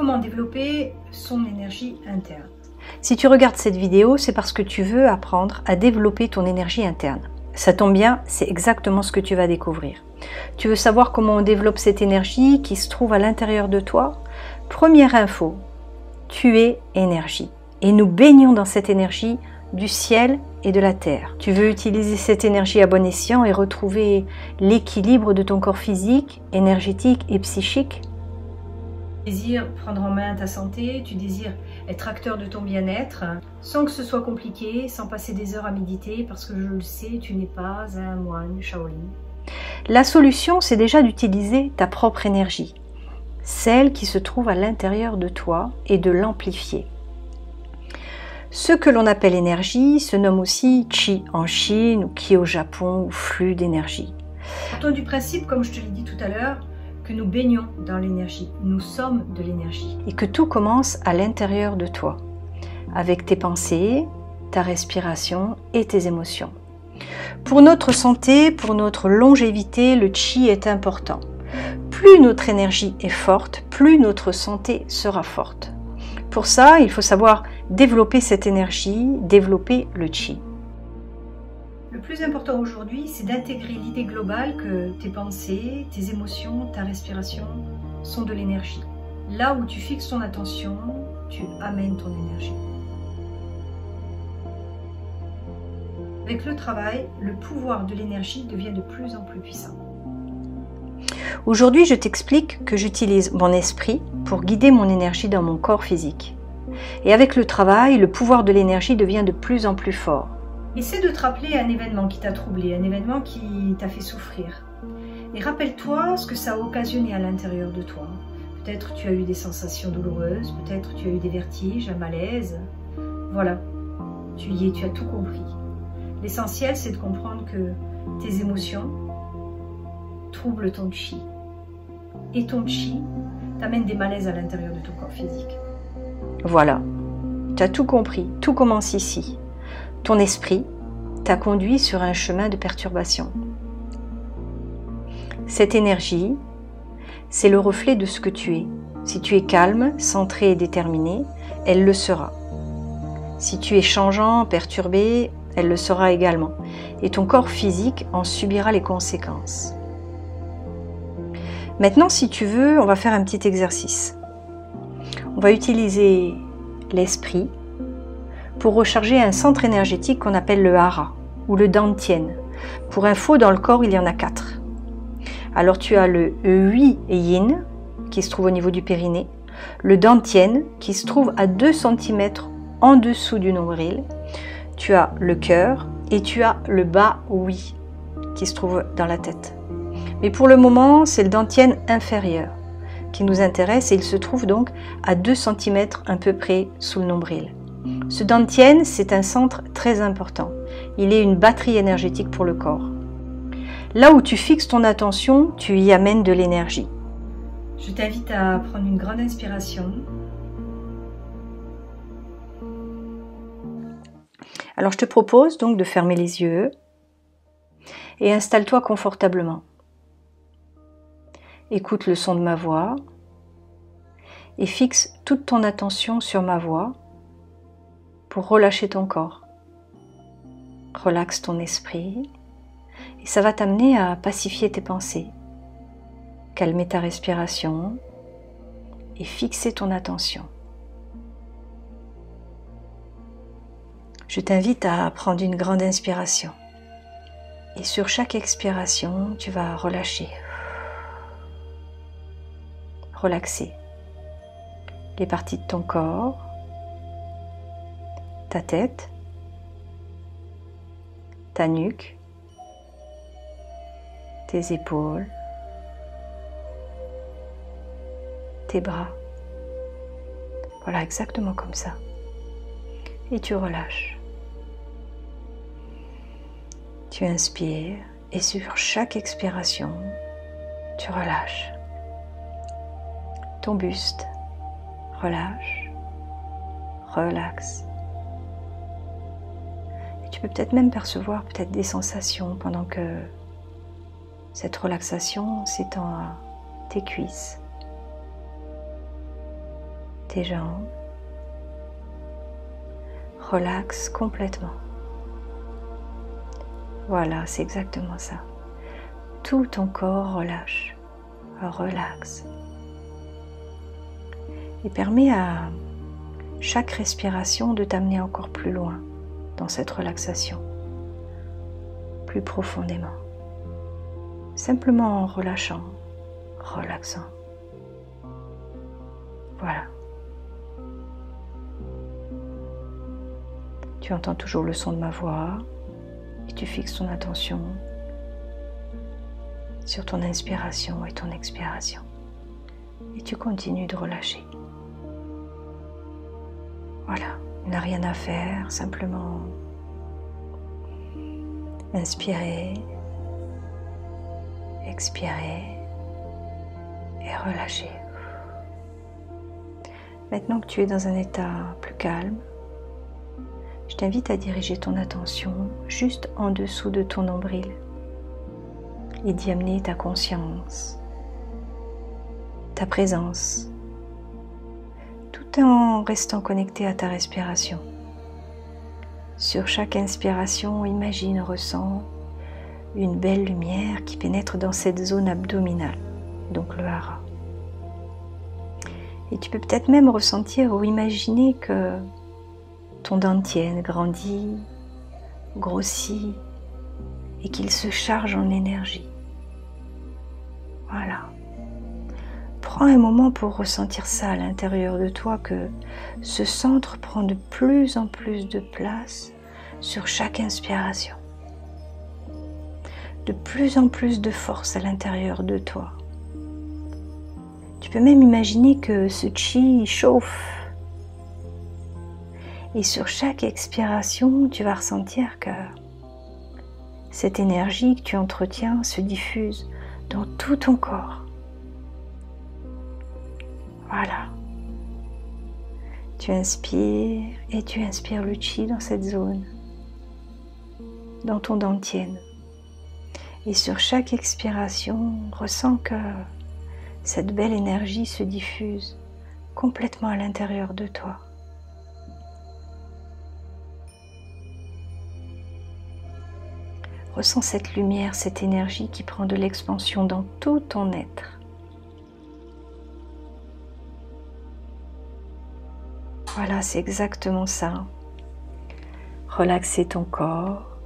comment développer son énergie interne. Si tu regardes cette vidéo, c'est parce que tu veux apprendre à développer ton énergie interne. Ça tombe bien, c'est exactement ce que tu vas découvrir. Tu veux savoir comment on développe cette énergie qui se trouve à l'intérieur de toi? Première info, tu es énergie. Et nous baignons dans cette énergie du ciel et de la terre. Tu veux utiliser cette énergie à bon escient et retrouver l'équilibre de ton corps physique, énergétique et psychique? Tu désires prendre en main ta santé, tu désires être acteur de ton bien-être, sans que ce soit compliqué, sans passer des heures à méditer, parce que je le sais, tu n'es pas un moine Shaolin. La solution, c'est déjà d'utiliser ta propre énergie, celle qui se trouve à l'intérieur de toi, et de l'amplifier. Ce que l'on appelle énergie se nomme aussi Qi en Chine, ou Qi au Japon, ou flux d'énergie. Partons du principe, comme je te l'ai dit tout à l'heure, que nous baignons dans l'énergie, nous sommes de l'énergie. Et que tout commence à l'intérieur de toi, avec tes pensées, ta respiration et tes émotions. Pour notre santé, pour notre longévité, le Qi est important. Plus notre énergie est forte, plus notre santé sera forte. Pour ça, il faut savoir développer cette énergie, développer le Qi. Le plus important aujourd'hui, c'est d'intégrer l'idée globale que tes pensées, tes émotions, ta respiration sont de l'énergie. Là où tu fixes ton attention, tu amènes ton énergie. Avec le travail, le pouvoir de l'énergie devient de plus en plus puissant. Aujourd'hui, je t'explique que j'utilise mon esprit pour guider mon énergie dans mon corps physique. Et avec le travail, le pouvoir de l'énergie devient de plus en plus fort. Essaie de te rappeler un événement qui t'a troublé, un événement qui t'a fait souffrir. Et rappelle-toi ce que ça a occasionné à l'intérieur de toi. Peut-être tu as eu des sensations douloureuses, peut-être tu as eu des vertiges, un malaise. Voilà, tu y es, tu as tout compris. L'essentiel, c'est de comprendre que tes émotions troublent ton Qi. Et ton Qi t'amène des malaises à l'intérieur de ton corps physique. Voilà, tu as tout compris, tout commence ici. Ton esprit t'a conduit sur un chemin de perturbation. Cette énergie, c'est le reflet de ce que tu es. Si tu es calme, centré et déterminé, elle le sera. Si tu es changeant, perturbé, elle le sera également. Et ton corps physique en subira les conséquences. Maintenant, si tu veux, on va faire un petit exercice. On va utiliser l'esprit pour recharger un centre énergétique qu'on appelle le hara ou le dantian. Pour info, dans le corps, il y en a 4. Alors tu as le hui et yin qui se trouve au niveau du périnée, le dantian qui se trouve à 2 cm en dessous du nombril, tu as le cœur et tu as le bas hui qui se trouve dans la tête. Mais pour le moment, c'est le dantian inférieur qui nous intéresse et il se trouve donc à 2 cm à peu près sous le nombril. Ce dantian, c'est un centre très important. Il est une batterie énergétique pour le corps. Là où tu fixes ton attention, tu y amènes de l'énergie. Je t'invite à prendre une grande inspiration. Alors je te propose donc de fermer les yeux et installe-toi confortablement. Écoute le son de ma voix et fixe toute ton attention sur ma voix pour relâcher ton corps. Relaxe ton esprit et ça va t'amener à pacifier tes pensées, calmer ta respiration et fixer ton attention. Je t'invite à prendre une grande inspiration et sur chaque expiration, tu vas relâcher, relaxer les parties de ton corps, ta tête, ta nuque, tes épaules, tes bras. Voilà, exactement comme ça. Et tu relâches. Tu inspires et sur chaque expiration, tu relâches. Ton buste, relâche, relaxe. Et tu peux peut-être même percevoir peut-être des sensations pendant que cette relaxation s'étend à tes cuisses, tes jambes. Relaxe complètement. Voilà, c'est exactement ça. Tout ton corps relâche, relaxe. Et permet à chaque respiration de t'amener encore plus loin dans cette relaxation, plus profondément. Simplement en relâchant, relaxant. Voilà. Tu entends toujours le son de ma voix et tu fixes ton attention sur ton inspiration et ton expiration. Et tu continues de relâcher. Voilà, il n'y a rien à faire, simplement inspirer, expirer et relâcher. Maintenant que tu es dans un état plus calme, je t'invite à diriger ton attention juste en dessous de ton nombril et d'y amener ta conscience, ta présence, tout en restant connecté à ta respiration. Sur chaque inspiration, imagine, ressens une belle lumière qui pénètre dans cette zone abdominale, donc le hara. Et tu peux peut-être même ressentir ou imaginer que ton dantian grandit, grossit et qu'il se charge en énergie. Voilà. Prends un moment pour ressentir ça à l'intérieur de toi, que ce centre prend de plus en plus de place sur chaque inspiration. De plus en plus de force à l'intérieur de toi. Tu peux même imaginer que ce chi chauffe. Et sur chaque expiration, tu vas ressentir que cette énergie que tu entretiens se diffuse dans tout ton corps. Voilà. Tu inspires et tu inspires le chi dans cette zone, dans ton dantian. Et sur chaque expiration, ressens que cette belle énergie se diffuse complètement à l'intérieur de toi. Ressens cette lumière, cette énergie qui prend de l'expansion dans tout ton être. Voilà, c'est exactement ça. Relaxer ton corps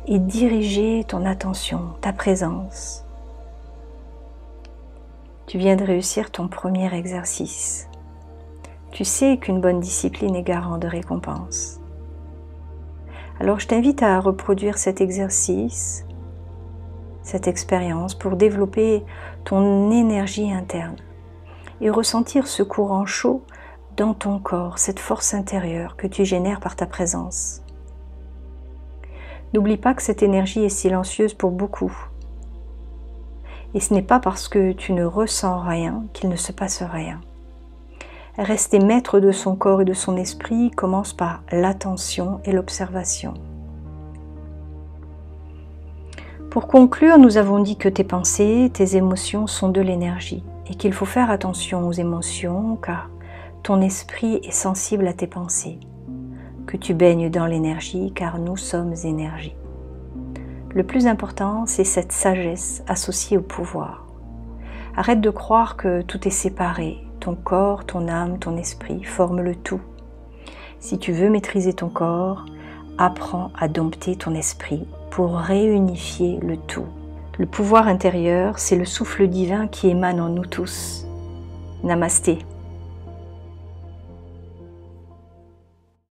et diriger ton attention, ta présence. Tu viens de réussir ton premier exercice. Tu sais qu'une bonne discipline est garant de récompense. Alors je t'invite à reproduire cet exercice, cette expérience pour développer ton énergie interne et ressentir ce courant chaud dans ton corps, cette force intérieure que tu génères par ta présence. N'oublie pas que cette énergie est silencieuse pour beaucoup. Et ce n'est pas parce que tu ne ressens rien qu'il ne se passe rien. Rester maître de son corps et de son esprit commence par l'attention et l'observation. Pour conclure, nous avons dit que tes pensées, tes émotions sont de l'énergie et qu'il faut faire attention aux émotions car ton esprit est sensible à tes pensées, que tu baignes dans l'énergie car nous sommes énergie. Le plus important, c'est cette sagesse associée au pouvoir. Arrête de croire que tout est séparé. Ton corps, ton âme, ton esprit forment le tout. Si tu veux maîtriser ton corps, apprends à dompter ton esprit pour réunifier le tout. Le pouvoir intérieur, c'est le souffle divin qui émane en nous tous. Namasté.